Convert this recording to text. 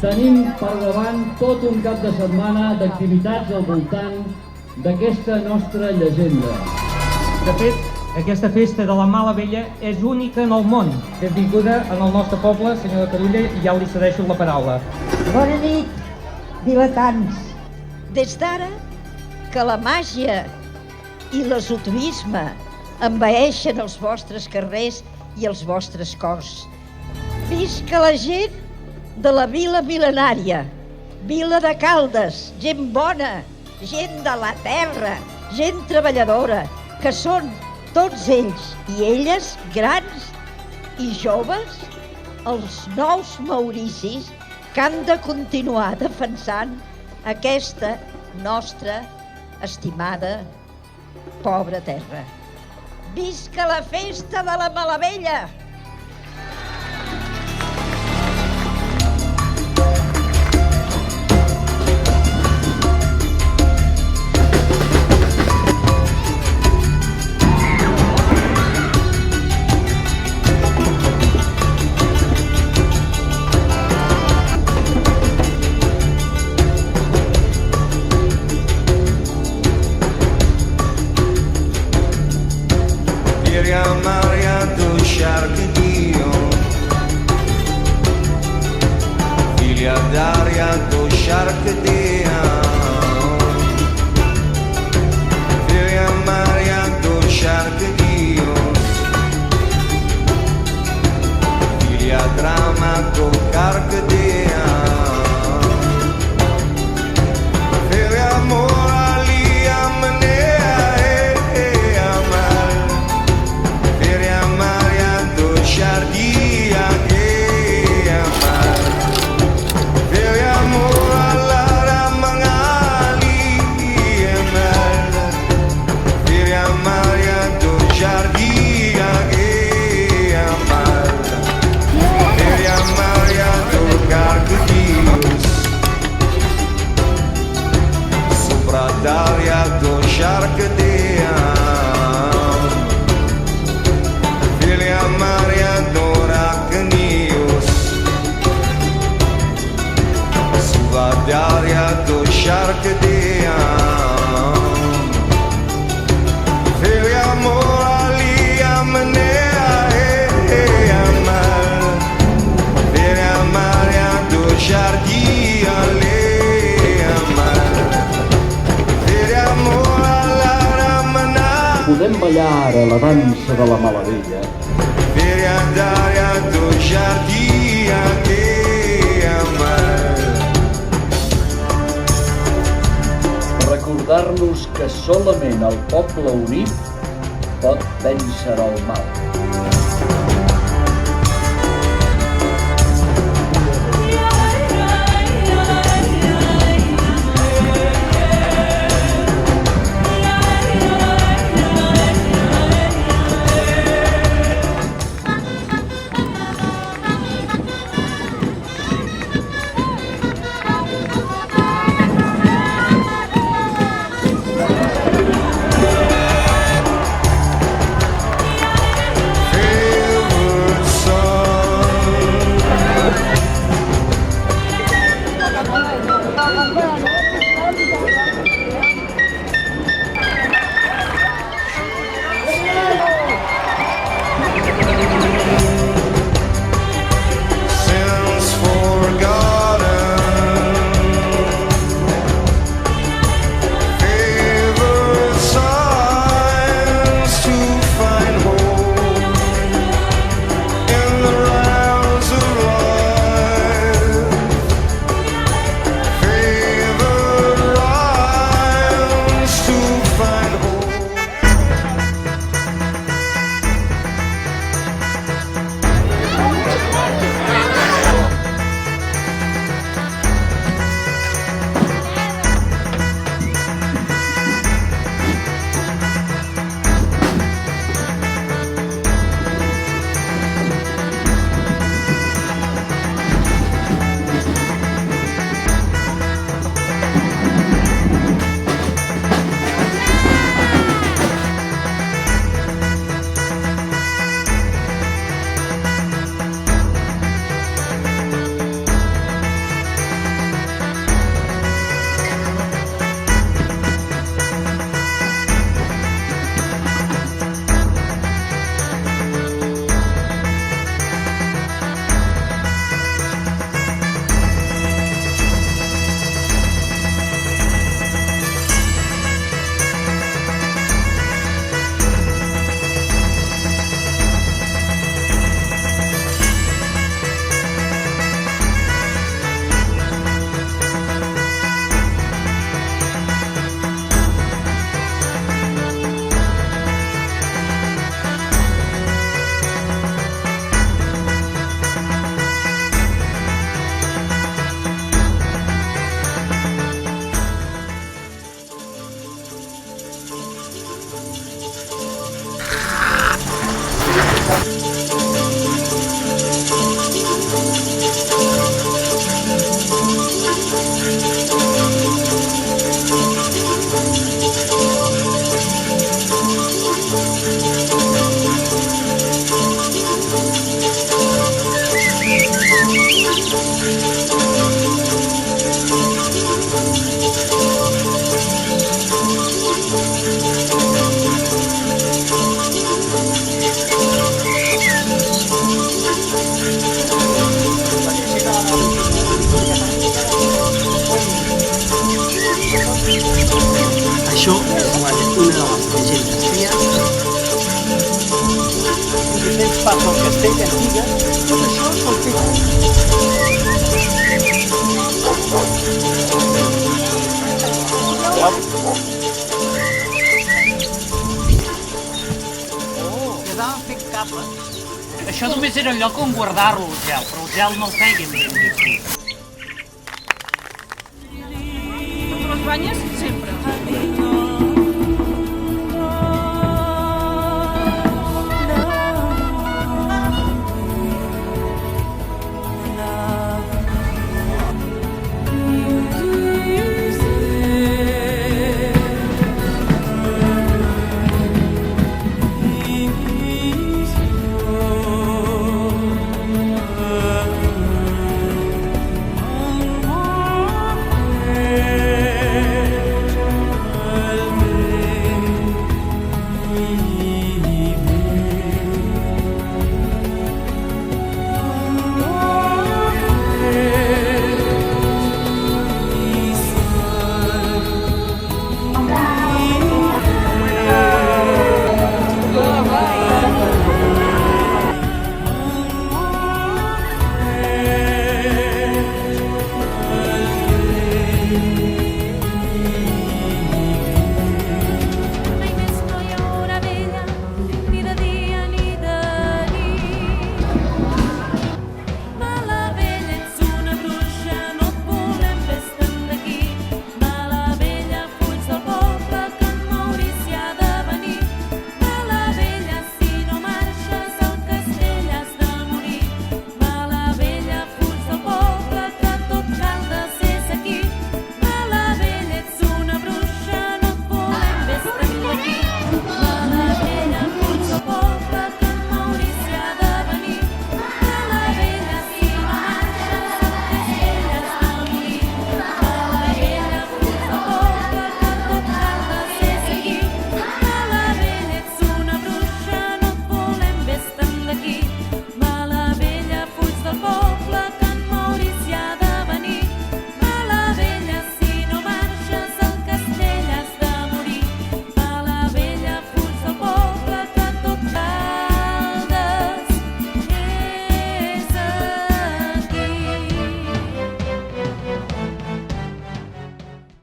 Tenim per davant tot un cap de setmana d'activitats al voltant d'aquesta nostra llegenda. De fet, aquesta festa de la Mala Vella és única en el món. Benvinguda en el nostre poble, senyora Carulla, i ja li cedeixo la paraula. Bona nit, vilatans. Des d'ara que la màgia i l'esoterisme envaeixen els vostres carrers i els vostres cors. Visca la gent de la vila mil·lenària, vila de Caldes, gent bona, gent de la terra, gent treballadora, que són tots ells i elles, grans i joves, els nous Mauricis que han de continuar defensant aquesta nostra estimada pobra terra. Visca la festa de la Malavella! Filia d'aria do Sharkadia, Filia Maria do Sharkadia, Filia drama do Carcadia, Filia moralia manea amal, Filia Maria do Shardia. Daria do Sharkadia, Filia Maria do Racanius, Suva Daria do Sharkadia, Filia moralia manea amal, Filia Maria do Jardia. Podem ballar ara la dansa de la Malavella. Recordar-nos que solament el poble unit pot vèncer el mal. Hey! Això és una de les llegendes fees. Diferents parts del castell antigues, tot això són fetes. Quedaven fent cables. Això només era el lloc on guardar-lo, el gel, però el gel no el feien ben bé. Les banyes sempre.